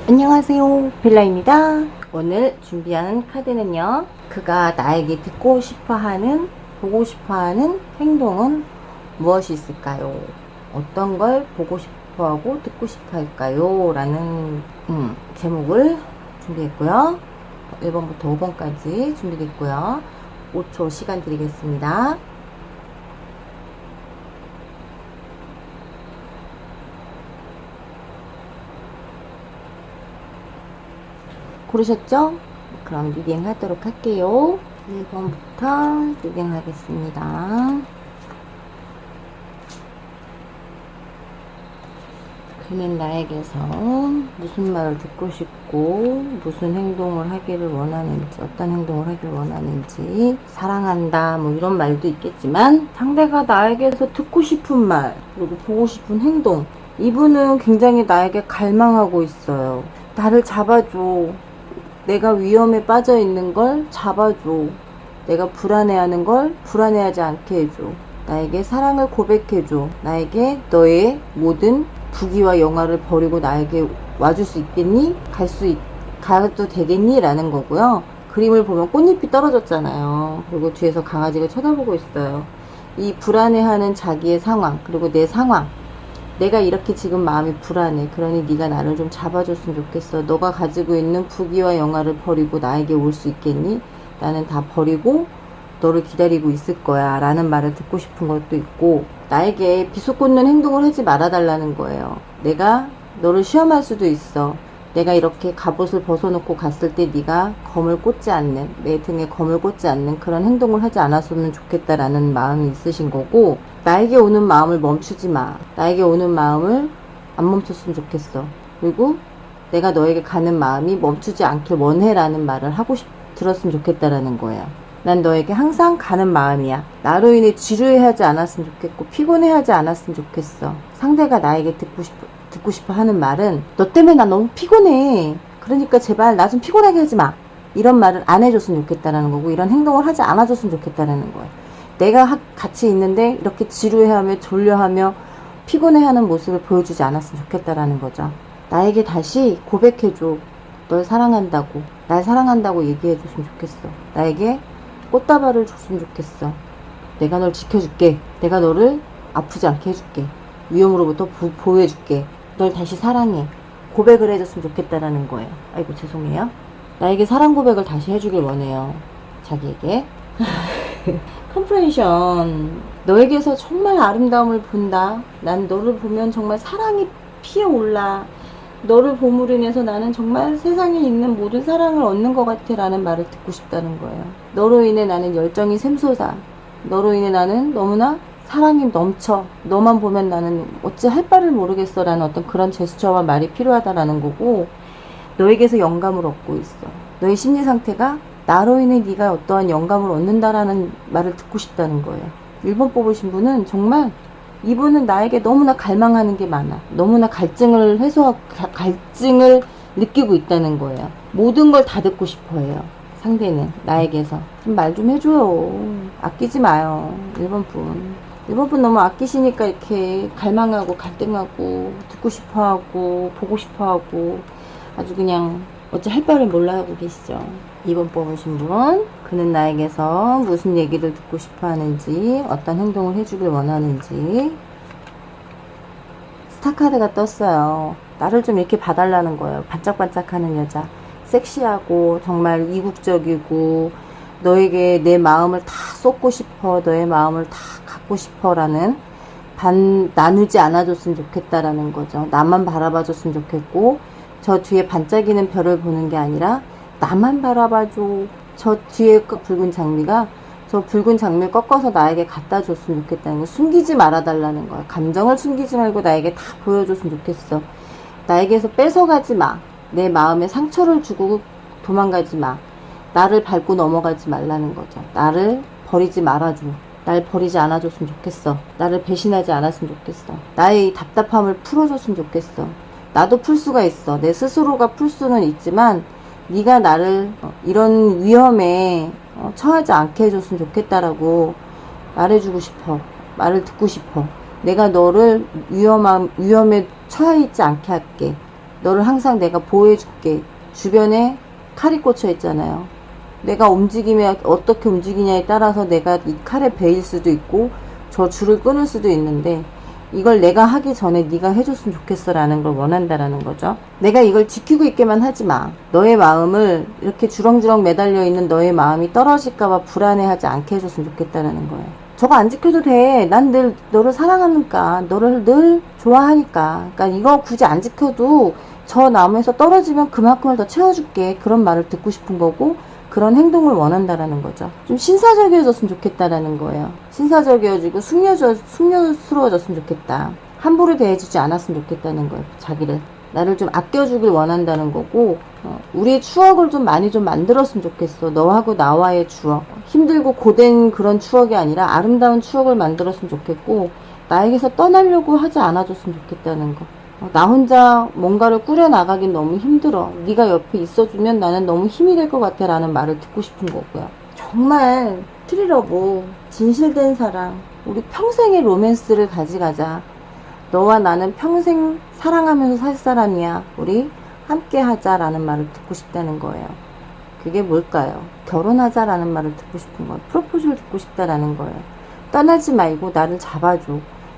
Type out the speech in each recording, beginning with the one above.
안녕하세요, 벨라입니다. 오늘 준비한 카드는요, 그가 나에게 듣고 싶어하는, 보고 싶어하는 행동은 무엇이 있을까요? 어떤 걸 보고 싶어하고 듣고 싶어 할까요? 라는 제목을 준비했고요. 1번부터 5번까지 준비됐고요. 5초 시간 드리겠습니다. 고르셨죠? 그럼 리딩 하도록 할게요. 1번부터 리딩 하겠습니다. 그는 나에게서 무슨 말을 듣고 싶고 무슨 행동을 하기를 원하는지, 어떤 행동을 하기를 원하는지, 사랑한다 뭐 이런 말도 있겠지만 상대가 나에게서 듣고 싶은 말, 그리고 보고 싶은 행동, 이분은 굉장히 나에게 갈망하고 있어요. 나를 잡아줘. 내가 위험에 빠져 있는 걸 잡아줘. 내가 불안해하는 걸 불안해하지 않게 해줘. 나에게 사랑을 고백해줘. 나에게 너의 모든 부귀와 영화를 버리고 나에게 와줄 수 있겠니? 가도 되겠니? 라는 거고요. 그림을 보면 꽃잎이 떨어졌잖아요. 그리고 뒤에서 강아지가 쳐다보고 있어요. 이 불안해하는 자기의 상황, 그리고 내 상황, 내가 이렇게 지금 마음이 불안해. 그러니 네가 나를 좀 잡아줬으면 좋겠어. 너가 가지고 있는 부귀와 영화를 버리고 나에게 올 수 있겠니? 나는 다 버리고 너를 기다리고 있을 거야 라는 말을 듣고 싶은 것도 있고, 나에게 비속꽂는 행동을 하지 말아달라는 거예요. 내가 너를 시험할 수도 있어. 내가 이렇게 갑옷을 벗어놓고 갔을 때 네가 검을 꽂지 않는, 내 등에 검을 꽂지 않는 그런 행동을 하지 않았으면 좋겠다라는 마음이 있으신 거고, 나에게 오는 마음을 멈추지 마. 나에게 오는 마음을 안 멈췄으면 좋겠어. 그리고 내가 너에게 가는 마음이 멈추지 않길 원해라는 말을 들었으면 좋겠다라는 거예요. 난 너에게 항상 가는 마음이야. 나로 인해 지루해하지 않았으면 좋겠고 피곤해하지 않았으면 좋겠어. 상대가 나에게 듣고 싶어 하는 말은 너 때문에 나 너무 피곤해. 그러니까 제발 나 좀 피곤하게 하지 마. 이런 말을 안 해줬으면 좋겠다라는 거고, 이런 행동을 하지 않아줬으면 좋겠다라는 거예요. 내가 같이 있는데 이렇게 지루해하며 졸려하며 피곤해하는 모습을 보여주지 않았으면 좋겠다라는 거죠. 나에게 다시 고백해줘. 널 사랑한다고. 날 사랑한다고 얘기해줬으면 좋겠어. 나에게 꽃다발을 줬으면 좋겠어. 내가 널 지켜줄게. 내가 너를 아프지 않게 해줄게. 위험으로부터 보호해줄게. 널 다시 사랑해. 고백을 해줬으면 좋겠다라는 거예요. 아이고 죄송해요. 나에게 사랑 고백을 다시 해주길 원해요. 자기에게. 컴프레이션. 너에게서 정말 아름다움을 본다. 난 너를 보면 정말 사랑이 피어올라. 너를 봄으로 인해서 나는 정말 세상에 있는 모든 사랑을 얻는 것 같아 라는 말을 듣고 싶다는 거예요. 너로 인해 나는 열정이 샘솟아. 너로 인해 나는 너무나 사랑이 넘쳐. 너만 보면 나는 어찌 할 바를 모르겠어 라는 어떤 그런 제스처와 말이 필요하다라는 거고, 너에게서 영감을 얻고 있어. 너의 심리 상태가 나로 인해 네가 어떠한 영감을 얻는다라는 말을 듣고 싶다는 거예요. 1번 뽑으신 분은 정말, 이분은 나에게 너무나 갈망하는 게 많아. 너무나 갈증을 느끼고 있다는 거예요. 모든 걸 다 듣고 싶어 해요. 상대는 나에게서 좀 말 좀 해줘요. 아끼지 마요. 1번 분. 1번 분 너무 아끼시니까 이렇게 갈망하고 갈등하고 듣고 싶어하고 보고 싶어하고 아주 그냥 어찌 할 바를 몰라 하고 계시죠. 2번 뽑으신 분, 그는 나에게서 무슨 얘기를 듣고 싶어 하는지, 어떤 행동을 해주길 원하는지. 스타카드가 떴어요. 나를 좀 이렇게 봐달라는 거예요. 반짝반짝하는 여자, 섹시하고 정말 이국적이고 너에게 내 마음을 다 쏟고 싶어, 너의 마음을 다 갖고 싶어 라는, 나누지 않아줬으면 좋겠다라는 거죠. 나만 바라봐줬으면 좋겠고, 저 뒤에 반짝이는 별을 보는 게 아니라 나만 바라봐줘. 저 뒤에 붉은 장미가, 저 붉은 장미를 꺾어서 나에게 갖다 줬으면 좋겠다는 거. 숨기지 말아달라는 거야. 감정을 숨기지 말고 나에게 다 보여줬으면 좋겠어. 나에게서 뺏어가지 마. 내 마음에 상처를 주고 도망가지 마. 나를 밟고 넘어가지 말라는 거죠. 나를 버리지 말아줘. 날 버리지 않아줬으면 좋겠어. 나를 배신하지 않았으면 좋겠어. 나의 답답함을 풀어줬으면 좋겠어. 나도 풀 수가 있어. 내 스스로가 풀 수는 있지만 네가 나를 이런 위험에 처하지 않게 해줬으면 좋겠다라고 말해주고 싶어. 말을 듣고 싶어. 내가 너를 위험에 처해 있지 않게 할게. 너를 항상 내가 보호해줄게. 주변에 칼이 꽂혀 있잖아요. 내가 움직이면 어떻게 움직이냐에 따라서 내가 이 칼에 베일 수도 있고 저 줄을 끊을 수도 있는데 이걸 내가 하기 전에 네가 해줬으면 좋겠어 라는 걸 원한다라는 거죠. 내가 이걸 지키고 있게만 하지 마. 너의 마음을 이렇게 주렁주렁 매달려 있는 너의 마음이 떨어질까봐 불안해하지 않게 해줬으면 좋겠다라는 거예요. 저거 안 지켜도 돼. 난 늘 너를 사랑하니까, 너를 늘 좋아하니까. 그러니까 이거 굳이 안 지켜도 저 나무에서 떨어지면 그만큼을 더 채워줄게. 그런 말을 듣고 싶은 거고 그런 행동을 원한다라는 거죠. 좀 신사적이어졌으면 좋겠다라는 거예요. 신사적이어지고 숙녀스러워졌으면 좋겠다. 함부로 대해주지 않았으면 좋겠다는 거예요. 자기를. 나를 좀 아껴주길 원한다는 거고, 우리의 추억을 좀 많이 좀 만들었으면 좋겠어. 너하고 나와의 추억. 힘들고 고된 그런 추억이 아니라 아름다운 추억을 만들었으면 좋겠고, 나에게서 떠나려고 하지 않아줬으면 좋겠다는 거. 나 혼자 뭔가를 꾸려나가긴 너무 힘들어. 네가 옆에 있어주면 나는 너무 힘이 될 것 같아 라는 말을 듣고 싶은 거고요. 정말 트리러브, 진실된 사랑, 우리 평생의 로맨스를 가져가자. 너와 나는 평생 사랑하면서 살 사람이야. 우리 함께 하자라는 말을 듣고 싶다는 거예요. 그게 뭘까요? 결혼하자라는 말을 듣고 싶은 거예요. 프로포즈를 듣고 싶다라는 거예요. 떠나지 말고 나를 잡아줘.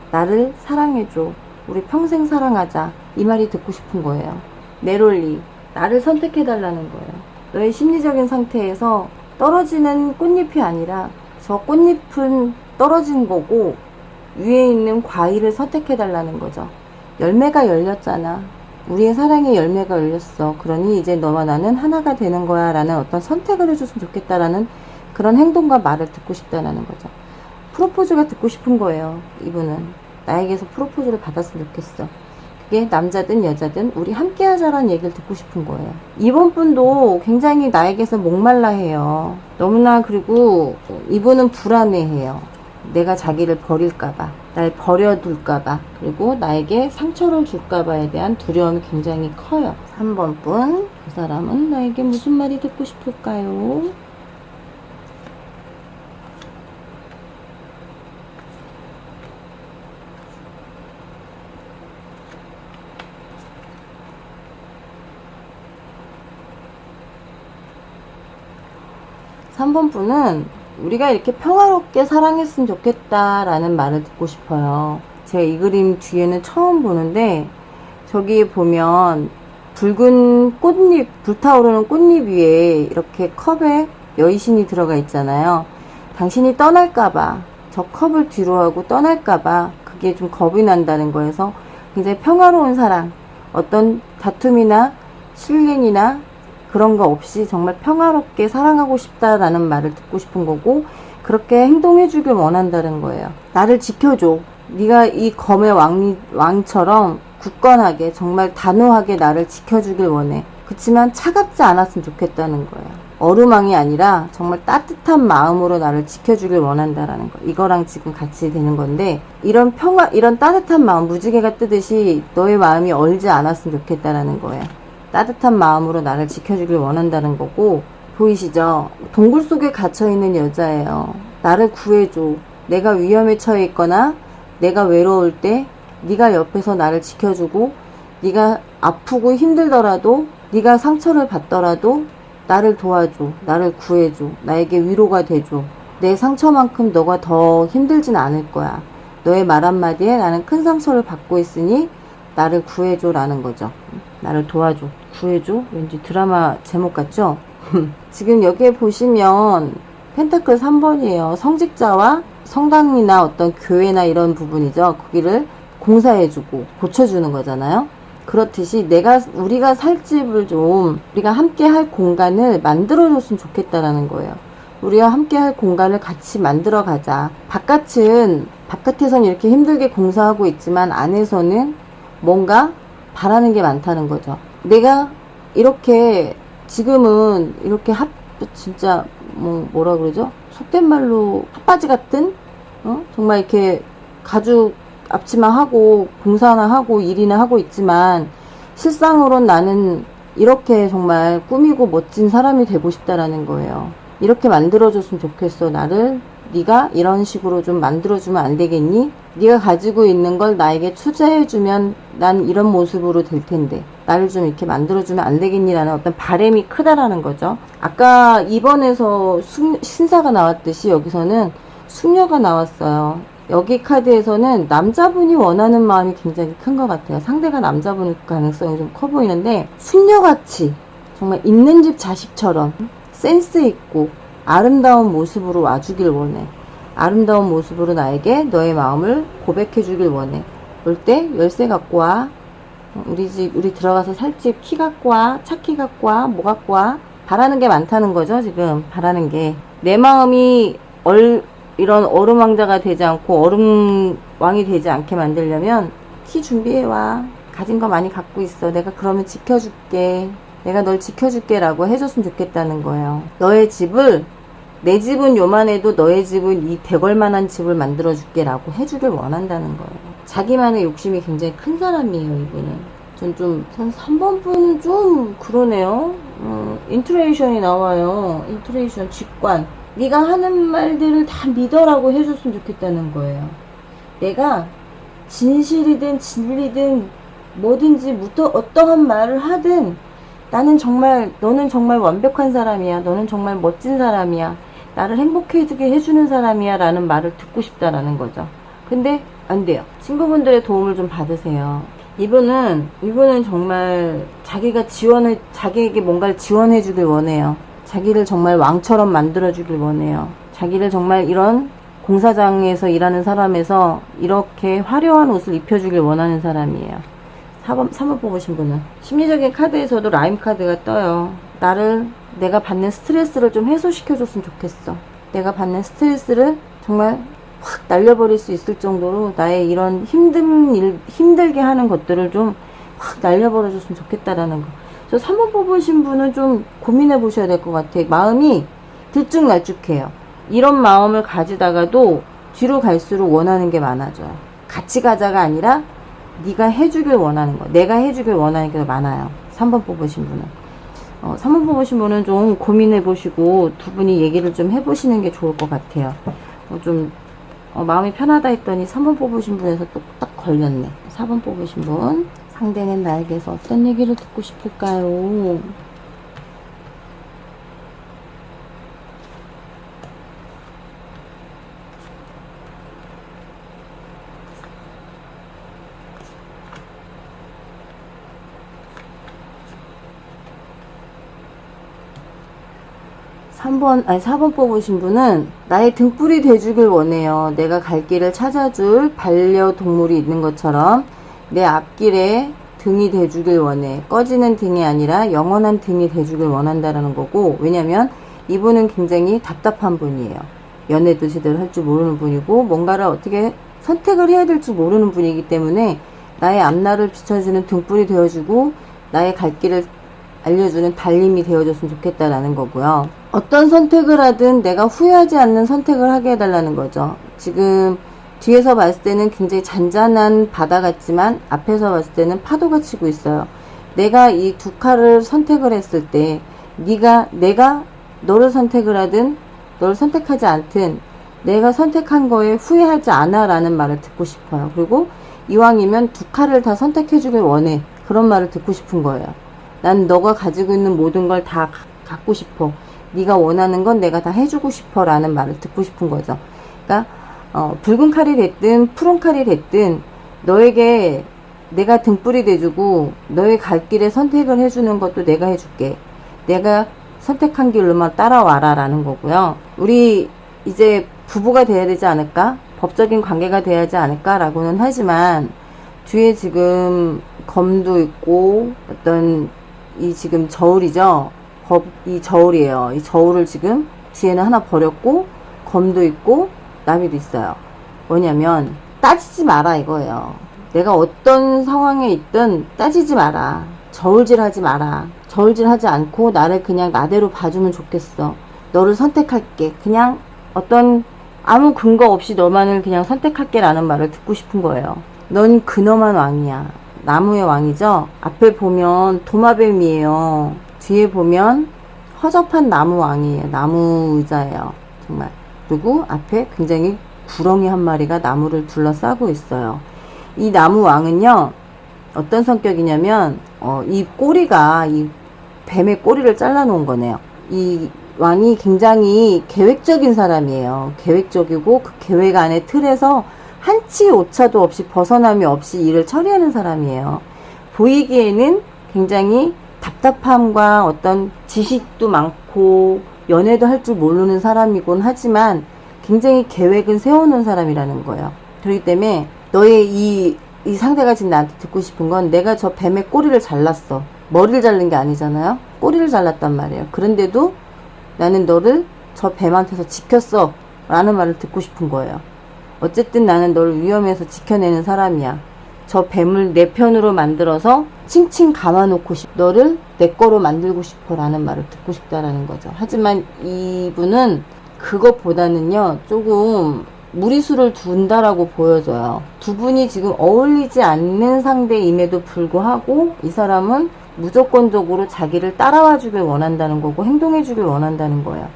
나를 사랑해줘. 우리 평생 사랑하자. 이 말이 듣고 싶은 거예요. 내롤리, 나를 선택해달라는 거예요. 너의 심리적인 상태에서 떨어지는 꽃잎이 아니라 저 꽃잎은 떨어진 거고 위에 있는 과일을 선택해달라는 거죠. 열매가 열렸잖아. 우리의 사랑의 열매가 열렸어. 그러니 이제 너와 나는 하나가 되는 거야 라는 어떤 선택을 해줬으면 좋겠다라는 그런 행동과 말을 듣고 싶다라는 거죠. 프로포즈가 듣고 싶은 거예요. 이분은 나에게서 프로포즈를 받았으면 좋겠어. 그게 남자든 여자든 우리 함께 하자라는 얘기를 듣고 싶은 거예요. 이번 분도 굉장히 나에게서 목말라 해요. 너무나. 그리고 이분은 불안해해요. 내가 자기를 버릴까봐, 날 버려둘까봐, 그리고 나에게 상처를 줄까봐에 대한 두려움이 굉장히 커요. 3번 분, 그 사람은 나에게 무슨 말이 듣고 싶을까요? 삼 번 분은 우리가 이렇게 평화롭게 사랑했으면 좋겠다라는 말을 듣고 싶어요. 제가 이 그림 뒤에는 처음 보는데 저기 보면 붉은 꽃잎, 불타오르는 꽃잎 위에 이렇게 컵에 여의신이 들어가 있잖아요. 당신이 떠날까봐, 저 컵을 뒤로 하고 떠날까봐 그게 좀 겁이 난다는 거여서 굉장히 평화로운 사랑, 어떤 다툼이나 실랭이나 그런 거 없이 정말 평화롭게 사랑하고 싶다라는 말을 듣고 싶은 거고, 그렇게 행동해 주길 원한다는 거예요. 나를 지켜줘. 네가 이 검의 왕처럼 굳건하게, 정말 단호하게 나를 지켜주길 원해. 그치만 차갑지 않았으면 좋겠다는 거예요. 얼음왕이 아니라 정말 따뜻한 마음으로 나를 지켜주길 원한다라는 거. 이거랑 지금 같이 되는 건데, 이런 이런 따뜻한 마음, 무지개가 뜨듯이 너의 마음이 얼지 않았으면 좋겠다라는 거예요. 따뜻한 마음으로 나를 지켜주길 원한다는 거고, 보이시죠? 동굴 속에 갇혀있는 여자예요. 나를 구해줘. 내가 위험에 처해 있거나 내가 외로울 때 네가 옆에서 나를 지켜주고, 네가 아프고 힘들더라도, 네가 상처를 받더라도 나를 도와줘. 나를 구해줘. 나에게 위로가 돼줘. 내 상처만큼 너가 더 힘들진 않을 거야. 너의 말 한마디에 나는 큰 상처를 받고 있으니 나를 구해줘 라는 거죠. 나를 도와줘. 구해줘? 왠지 드라마 제목 같죠? 지금 여기에 보시면 펜타클 3번이에요. 성직자와 성당이나 어떤 교회나 이런 부분이죠. 거기를 공사해주고 고쳐주는 거잖아요. 그렇듯이 우리가 살 집을 좀, 우리가 함께 할 공간을 만들어줬으면 좋겠다라는 거예요. 우리가 함께 할 공간을 같이 만들어 가자. 바깥에선 이렇게 힘들게 공사하고 있지만 안에서는 뭔가 바라는 게 많다는 거죠. 내가 이렇게 지금은 이렇게 진짜 뭐라 그러죠? 속된 말로 핫바지 같은 정말 이렇게 가죽 앞치마하고 공사나 하고 일이나 하고 있지만 실상으론 나는 이렇게 정말 꾸미고 멋진 사람이 되고 싶다라는 거예요. 이렇게 만들어줬으면 좋겠어. 나를 네가 이런 식으로 좀 만들어주면 안 되겠니? 네가 가지고 있는 걸 나에게 투자해주면 난 이런 모습으로 될 텐데 나를 좀 이렇게 만들어주면 안 되겠니? 라는 어떤 바람이 크다라는 거죠. 아까 2번에서 신사가 나왔듯이 여기서는 숙녀가 나왔어요. 여기 카드에서는 남자분이 원하는 마음이 굉장히 큰 것 같아요. 상대가 남자분일 가능성이 좀 커 보이는데 숙녀같이 정말 있는 집 자식처럼 센스 있고 아름다운 모습으로 와주길 원해. 아름다운 모습으로 나에게 너의 마음을 고백해 주길 원해. 올 때 열쇠 갖고 와. 우리 들어가서 살집 키 갖고 와. 차키 갖고 와. 뭐 갖고 와. 바라는 게 많다는 거죠, 지금. 바라는 게. 내 마음이 이런 얼음 왕자가 되지 않고 얼음 왕이 되지 않게 만들려면 키 준비해 와. 가진 거 많이 갖고 있어. 내가 그러면 지켜줄게. 내가 널 지켜줄게 라고 해줬으면 좋겠다는 거예요. 너의 집을, 내 집은 요만해도 너의 집은 이 대걸만한 집을 만들어줄게 라고 해주길 원한다는 거예요. 자기만의 욕심이 굉장히 큰 사람이에요, 이분은. 전 3번 분은 좀 그러네요. 인투레이션이 나와요. 인투레이션, 직관. 네가 하는 말들을 다 믿어라고 해줬으면 좋겠다는 거예요. 내가 진실이든 진리든 뭐든지 어떠한 말을 하든 너는 정말 완벽한 사람이야. 너는 정말 멋진 사람이야. 나를 행복해지게 해주는 사람이야. 라는 말을 듣고 싶다라는 거죠. 근데 안 돼요. 친구분들의 도움을 좀 받으세요. 이분은 정말 자기에게 뭔가를 지원해 주길 원해요. 자기를 정말 왕처럼 만들어 주길 원해요. 자기를 정말 이런 공사장에서 일하는 사람에서 이렇게 화려한 옷을 입혀주길 원하는 사람이에요. 3번 뽑으신 분은 심리적인 카드에서도 라임 카드가 떠요. 내가 받는 스트레스를 좀 해소시켜줬으면 좋겠어. 내가 받는 스트레스를 정말 확 날려버릴 수 있을 정도로 나의 이런 힘들게 하는 것들을 좀 확 날려버려줬으면 좋겠다라는 거. 저 3번 뽑으신 분은 좀 고민해 보셔야 될 것 같아요. 마음이 들쭉날쭉해요. 이런 마음을 가지다가도 뒤로 갈수록 원하는 게 많아져요. 같이 가자가 아니라 네가 해주길 원하는 거, 내가 해주길 원하는 게 많아요. 3번 뽑으신 분은. 3번 뽑으신 분은 좀 고민해 보시고 두 분이 얘기를 좀 해보시는 게 좋을 것 같아요. 마음이 편하다 했더니 3번 뽑으신 분에서 또 딱 걸렸네. 4번 뽑으신 분. 상대는 나에게서 어떤 얘기를 듣고 싶을까요? 4번 뽑으신 분은 나의 등불이 돼주길 원해요. 내가 갈 길을 찾아줄 반려동물이 있는 것처럼 내 앞길에 등이 돼주길 원해. 꺼지는 등이 아니라 영원한 등이 돼주길 원한다라는 거고, 왜냐면 이분은 굉장히 답답한 분이에요. 연애도 제대로 할 줄 모르는 분이고 뭔가를 어떻게 선택을 해야 될지 모르는 분이기 때문에 나의 앞날을 비춰주는 등불이 되어주고 나의 갈 길을 알려주는 달림이 되어줬으면 좋겠다라는 거고요. 어떤 선택을 하든 내가 후회하지 않는 선택을 하게 해달라는 거죠. 지금 뒤에서 봤을 때는 굉장히 잔잔한 바다 같지만 앞에서 봤을 때는 파도가 치고 있어요. 내가 이 두 칼을 선택을 했을 때 내가 너를 선택을 하든 너를 선택하지 않든 내가 선택한 거에 후회하지 않아 라는 말을 듣고 싶어요. 그리고 이왕이면 두 칼을 다 선택해주길 원해. 그런 말을 듣고 싶은 거예요. 난 너가 가지고 있는 모든 걸 다 갖고 싶어. 네가 원하는 건 내가 다 해주고 싶어 라는 말을 듣고 싶은 거죠. 그러니까 붉은 칼이 됐든 푸른 칼이 됐든 너에게 내가 등불이 돼주고 너의 갈 길에 선택을 해주는 것도 내가 해줄게. 내가 선택한 길로만 따라와라 라는 거고요. 우리 이제 부부가 돼야 되지 않을까? 법적인 관계가 돼야 하지 않을까? 라고는 하지만 뒤에 지금 검도 있고 이 지금 저울이죠. 이 저울이에요. 이 저울을 지금 뒤에는 하나 버렸고 검도 있고 나비도 있어요. 뭐냐면 따지지 마라 이거예요. 내가 어떤 상황에 있든 따지지 마라. 저울질하지 마라. 저울질하지 않고 나를 그냥 나대로 봐주면 좋겠어. 너를 선택할게. 그냥 아무 근거 없이 너만을 그냥 선택할게 라는 말을 듣고 싶은 거예요. 넌 그너만 왕이야. 나무의 왕이죠. 앞에 보면 도마뱀이에요. 뒤에 보면 허접한 나무 왕이에요. 나무 의자예요. 정말 그리고 앞에 굉장히 구렁이 한 마리가 나무를 둘러싸고 있어요. 이 나무 왕은요, 어떤 성격이냐면, 이 꼬리가, 이 뱀의 꼬리를 잘라 놓은 거네요. 이 왕이 굉장히 계획적인 사람이에요. 계획적이고, 그 계획 안에 틀에서 한치 오차도 없이 벗어남이 없이 일을 처리하는 사람이에요. 보이기에는 굉장히 답답함과 어떤 지식도 많고 연애도 할 줄 모르는 사람이곤 하지만 굉장히 계획은 세워놓은 사람이라는 거예요. 그렇기 때문에 너의 이 상대가 지금 나한테 듣고 싶은 건 내가 저 뱀의 꼬리를 잘랐어. 머리를 자른 게 아니잖아요. 꼬리를 잘랐단 말이에요. 그런데도 나는 너를 저 뱀한테서 지켰어 라는 말을 듣고 싶은 거예요. 어쨌든 나는 너를 위험해서 지켜내는 사람이야. 저 뱀을 내 편으로 만들어서 칭칭 감아놓고 너를 내 거로 만들고 싶어 라는 말을 듣고 싶다라는 거죠. 하지만 이분은 그것보다는요, 조금 무리수를 둔다라고 보여져요. 두 분이 지금 어울리지 않는 상대임에도 불구하고 이 사람은 무조건적으로 자기를 따라와 주길 원한다는 거고 행동해 주길 원한다는 거예요.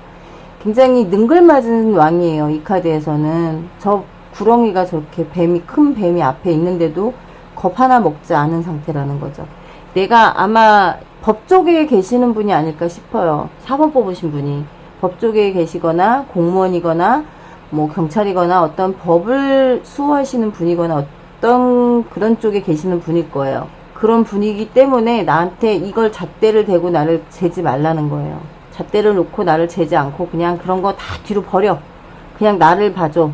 굉장히 능글맞은 왕이에요. 이 카드에서는. 저 구렁이가 저렇게 큰 뱀이 앞에 있는데도 겁 하나 먹지 않은 상태라는 거죠. 내가 아마 법조계에 계시는 분이 아닐까 싶어요. 4번 뽑으신 분이. 법조계에 계시거나 공무원이거나 뭐 경찰이거나 어떤 법을 수호하시는 분이거나 어떤 그런 쪽에 계시는 분일 거예요. 그런 분이기 때문에 나한테 이걸 잣대를 대고 나를 재지 말라는 거예요. 잣대를 놓고 나를 재지 않고 그냥 그런 거 다 뒤로 버려. 그냥 나를 봐줘.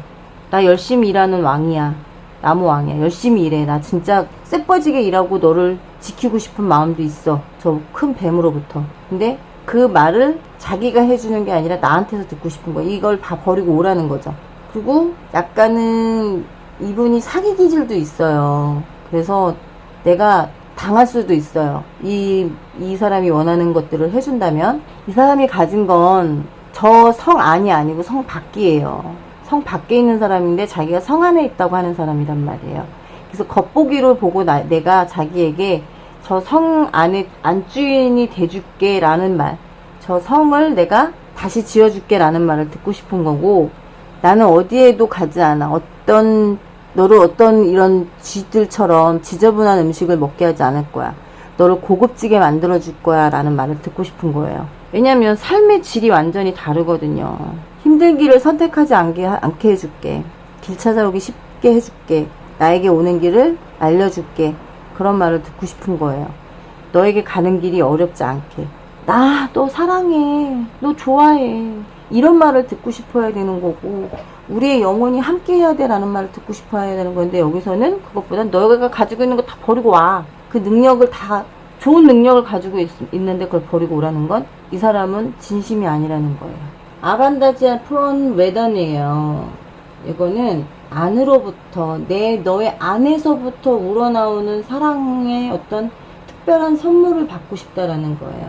나 열심히 일하는 왕이야. 나무 왕이야. 열심히 일해. 나 진짜 쎄빠지게 일하고 너를 지키고 싶은 마음도 있어. 저 큰 뱀으로부터. 근데 그 말을 자기가 해주는 게 아니라 나한테서 듣고 싶은 거야. 이걸 다 버리고 오라는 거죠. 그리고 약간은 이분이 사기 기질도 있어요. 그래서 내가 당할 수도 있어요. 이 사람이 원하는 것들을 해준다면 이 사람이 가진 건 저 성 안이 아니고 성 밖이에요. 성 밖에 있는 사람인데 자기가 성 안에 있다고 하는 사람이란 말이에요. 그래서 겉보기로 보고 내가 자기에게 저 성 안에 안주인이 돼줄게 라는 말, 저 성을 내가 다시 지어줄게 라는 말을 듣고 싶은 거고, 나는 어디에도 가지 않아. 너를 어떤 이런 쥐들처럼 지저분한 음식을 먹게 하지 않을 거야. 너를 고급지게 만들어줄 거야 라는 말을 듣고 싶은 거예요. 왜냐면 삶의 질이 완전히 다르거든요. 힘든 길을 선택하지 않게 해줄게. 길 찾아오기 쉽게 해줄게. 나에게 오는 길을 알려줄게. 그런 말을 듣고 싶은 거예요. 너에게 가는 길이 어렵지 않게. 나 너 사랑해. 너 좋아해. 이런 말을 듣고 싶어야 되는 거고, 우리의 영혼이 함께 해야 돼 라는 말을 듣고 싶어야 되는 건데, 여기서는 그것보다 너가 가지고 있는 거 다 버리고 와. 그 능력을 다, 좋은 능력을 가지고 있는데 그걸 버리고 오라는 건 이 사람은 진심이 아니라는 거예요. 아반다지아 프론 웨던이에요. 이거는 안으로부터, 너의 안에서부터 우러나오는 사랑의 어떤 특별한 선물을 받고 싶다라는 거예요.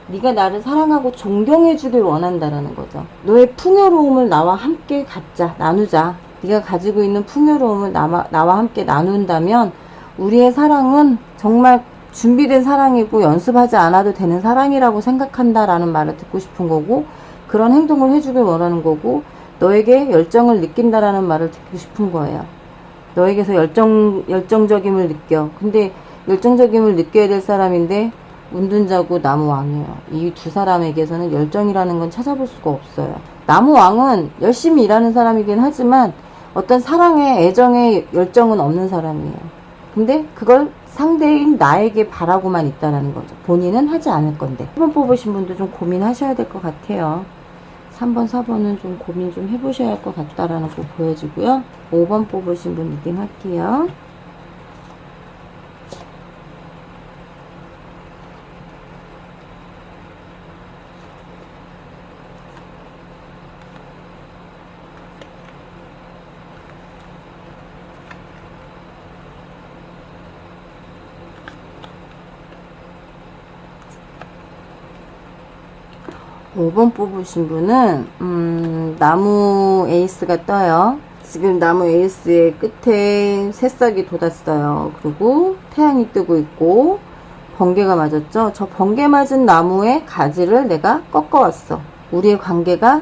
네가 나를 사랑하고 존경해 주길 원한다라는 거죠. 너의 풍요로움을 나와 함께 갖자, 나누자. 네가 가지고 있는 풍요로움을 나와 함께 나눈다면 우리의 사랑은 정말 준비된 사랑이고 연습하지 않아도 되는 사랑이라고 생각한다라는 말을 듣고 싶은 거고, 그런 행동을 해주길 원하는 거고, 너에게 열정을 느낀다라는 말을 듣고 싶은 거예요. 너에게서 열정적임을 느껴. 근데 열정적임을 느껴야 될 사람인데 운둔자고 나무왕이에요. 이 두 사람에게서는 열정이라는 건 찾아볼 수가 없어요. 나무왕은 열심히 일하는 사람이긴 하지만 어떤 사랑에, 애정에 열정은 없는 사람이에요. 근데 그걸 상대인 나에게 바라고만 있다라는 거죠. 본인은 하지 않을 건데. 1번 뽑으신 분도 좀 고민하셔야 될 것 같아요. 3번, 4번은 좀 고민 좀 해보셔야 할 것 같다라는 거 보여지고요. 5번 뽑으신 분 리딩 할게요. 5번 뽑으신 분은 나무 에이스가 떠요. 지금 나무 에이스의 끝에 새싹이 돋았어요. 그리고 태양이 뜨고 있고 번개가 맞았죠. 저 번개 맞은 나무의 가지를 내가 꺾어왔어. 우리의 관계가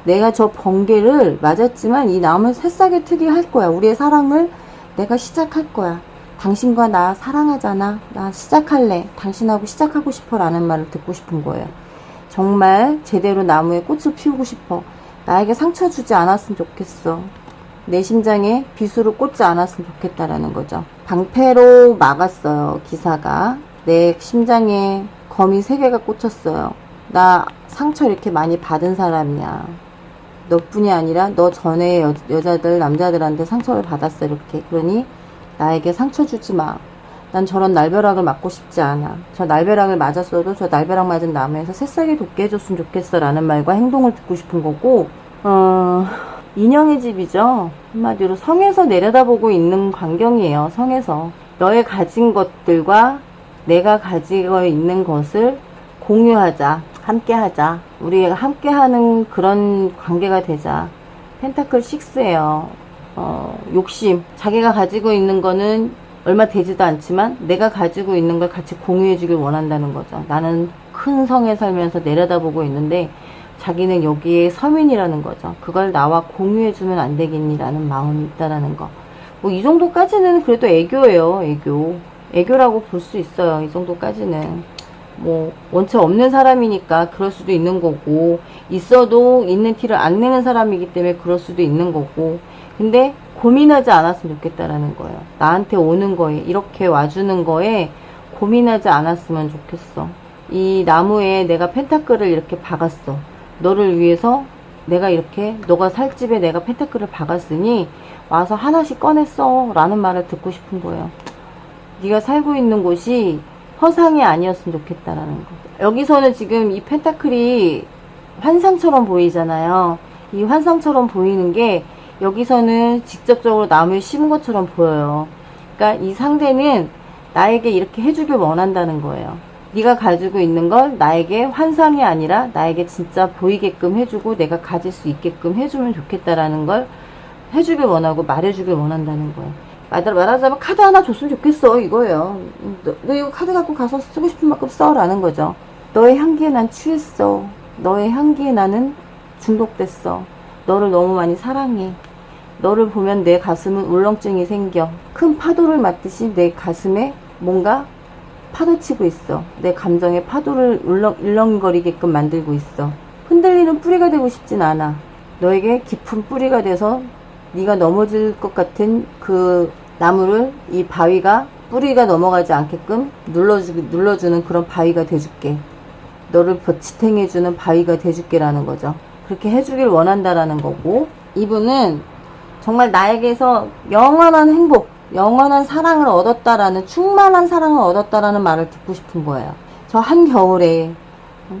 내가 저 번개를 맞았지만 이 나무는 새싹의 특이할 거야. 우리의 사랑을 내가 시작할 거야. 당신과 나 사랑하잖아. 나 시작할래. 당신하고 시작하고 싶어 라는 말을 듣고 싶은 거예요. 정말 제대로 나무에 꽃을 피우고 싶어. 나에게 상처 주지 않았으면 좋겠어. 내 심장에 비수를 꽂지 않았으면 좋겠다라는 거죠. 방패로 막았어요. 기사가. 내 심장에 거미 3개가 꽂혔어요. 나 상처 이렇게 많이 받은 사람이야. 너뿐이 아니라 너 전에 여자들 남자들한테 상처를 받았어. 이렇게. 그러니 나에게 상처 주지 마. 난 저런 날벼락을 맞고 싶지 않아. 저 날벼락을 맞았어도 저 날벼락 맞은 나무에서 새싹이 돋게 해줬으면 좋겠어 라는 말과 행동을 듣고 싶은 거고, 인형의 집이죠. 한마디로 성에서 내려다보고 있는 광경이에요. 성에서 너의 가진 것들과 내가 가지고 있는 것을 공유하자. 함께하자. 우리가 함께하는 그런 관계가 되자. 펜타클 6예요. 욕심. 자기가 가지고 있는 거는 얼마 되지도 않지만 내가 가지고 있는 걸 같이 공유해 주길 원한다는 거죠. 나는 큰 성에 살면서 내려다보고 있는데 자기는 여기에 서민이라는 거죠. 그걸 나와 공유해 주면 안 되겠니라는 마음이 있다라는 거. 뭐 이 정도까지는 그래도 애교예요. 애교라고 볼 수 있어요. 이 정도까지는. 뭐 원체 없는 사람이니까 그럴 수도 있는 거고, 있어도 있는 티를 안 내는 사람이기 때문에 그럴 수도 있는 거고, 근데 고민하지 않았으면 좋겠다라는 거예요. 나한테 오는 거에, 이렇게 와주는 거에 고민하지 않았으면 좋겠어. 이 나무에 내가 펜타클을 이렇게 박았어. 너를 위해서 내가 이렇게, 너가 살 집에 내가 펜타클을 박았으니 와서 하나씩 꺼냈어 라는 말을 듣고 싶은 거예요. 네가 살고 있는 곳이 허상이 아니었으면 좋겠다라는 거. 여기서는 지금 이 펜타클이 환상처럼 보이잖아요. 이 환상처럼 보이는 게 여기서는 직접적으로 나무에 심은 것처럼 보여요. 그러니까 이 상대는 나에게 이렇게 해주길 원한다는 거예요. 네가 가지고 있는 걸 나에게 환상이 아니라 나에게 진짜 보이게끔 해주고 내가 가질 수 있게끔 해주면 좋겠다라는 걸 해주길 원하고 말해주길 원한다는 거예요. 말하자면 카드 하나 줬으면 좋겠어 이거예요. 너 이거 카드 갖고 가서 쓰고 싶은 만큼 써 라는 거죠. 너의 향기에 난 취했어. 너의 향기에 나는 중독됐어. 너를 너무 많이 사랑해. 너를 보면 내 가슴은 울렁증이 생겨. 큰 파도를 맞듯이 내 가슴에 뭔가 파도치고 있어. 내 감정에 파도를 울렁거리게끔 만들고 있어. 흔들리는 뿌리가 되고 싶진 않아. 너에게 깊은 뿌리가 돼서 네가 넘어질 것 같은 그 나무를, 이 바위가 뿌리가 넘어가지 않게끔 눌러주는 그런 바위가 돼줄게. 너를 지탱해주는 바위가 돼줄게 라는 거죠. 그렇게 해주길 원한다라는 거고, 이분은 정말 나에게서 영원한 행복, 영원한 사랑을 얻었다라는, 충만한 사랑을 얻었다라는 말을 듣고 싶은 거예요. 저 한겨울에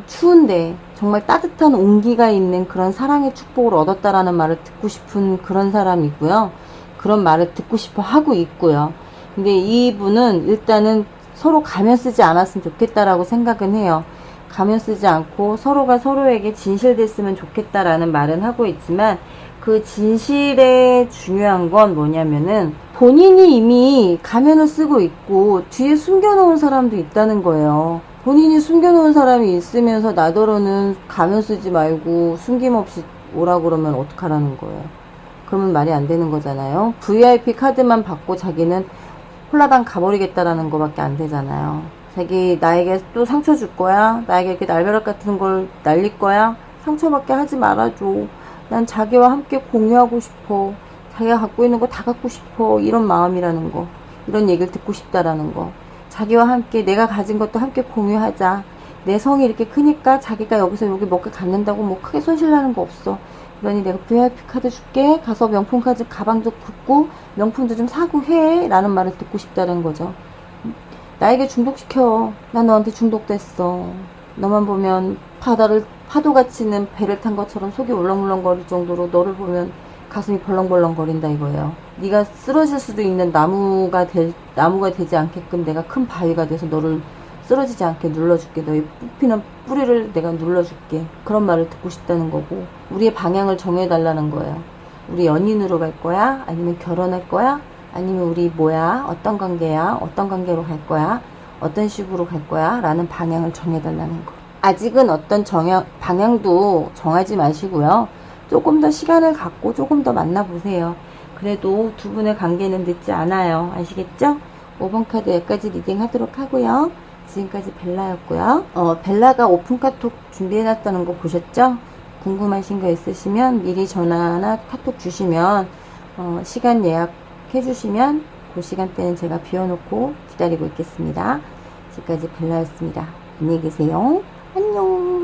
추운데 정말 따뜻한 온기가 있는 그런 사랑의 축복을 얻었다라는 말을 듣고 싶은 그런 사람이고요. 그런 말을 듣고 싶어 하고 있고요. 근데 이분은 일단은 서로 가면 쓰지 않았으면 좋겠다라고 생각은 해요. 가면 쓰지 않고 서로가 서로에게 진실됐으면 좋겠다라는 말은 하고 있지만, 그 진실의 중요한 건 뭐냐면은 본인이 이미 가면을 쓰고 있고 뒤에 숨겨놓은 사람도 있다는 거예요. 본인이 숨겨놓은 사람이 있으면서 나더러는 가면 쓰지 말고 숨김없이 오라고 그러면 어떡하라는 거예요. 그러면 말이 안 되는 거잖아요. VIP 카드만 받고 자기는 홀라당 가버리겠다라는 거밖에 안 되잖아요. 자기 나에게 또 상처 줄 거야? 나에게 이렇게 날벼락 같은 걸 날릴 거야? 상처받게 하지 말아줘. 난 자기와 함께 공유하고 싶어. 자기가 갖고 있는 거 다 갖고 싶어. 이런 마음이라는 거. 이런 얘기를 듣고 싶다라는 거. 자기와 함께 내가 가진 것도 함께 공유하자. 내 성이 이렇게 크니까 자기가 여기서 여기 먹게 갖는다고 뭐 크게 손실나는 거 없어. 그러니 내가 VIP 카드 줄게. 가서 명품 카드 가방도 긋고 명품도 좀 사고 해. 라는 말을 듣고 싶다는 거죠. 나에게 중독시켜. 나 너한테 중독됐어. 너만 보면 파도가 치는 배를 탄 것처럼 속이 울렁울렁거릴 정도로 너를 보면 가슴이 벌렁벌렁거린다 이거예요. 네가 쓰러질 수도 있는 나무가 되지 않게끔 내가 큰 바위가 돼서 너를 쓰러지지 않게 눌러줄게. 너의 뽑히는 뿌리를 내가 눌러줄게. 그런 말을 듣고 싶다는 거고, 우리의 방향을 정해달라는 거예요. 우리 연인으로 갈 거야? 아니면 결혼할 거야? 아니면 우리 뭐야? 어떤 관계야? 어떤 관계로 갈 거야? 어떤 식으로 갈 거야? 라는 방향을 정해달라는 거. 아직은 어떤 방향도 정하지 마시고요. 조금 더 시간을 갖고 조금 더 만나보세요. 그래도 두 분의 관계는 늦지 않아요. 아시겠죠? 5번 카드 여기까지 리딩 하도록 하고요. 지금까지 벨라였고요. 벨라가 오픈 카톡 준비해놨다는 거 보셨죠? 궁금하신 거 있으시면 미리 전화나 카톡 주시면 시간 예약해 주시면 그 시간대는 제가 비워놓고 기다리고 있겠습니다. 지금까지 벨라였습니다. 안녕히 계세요. 안녕.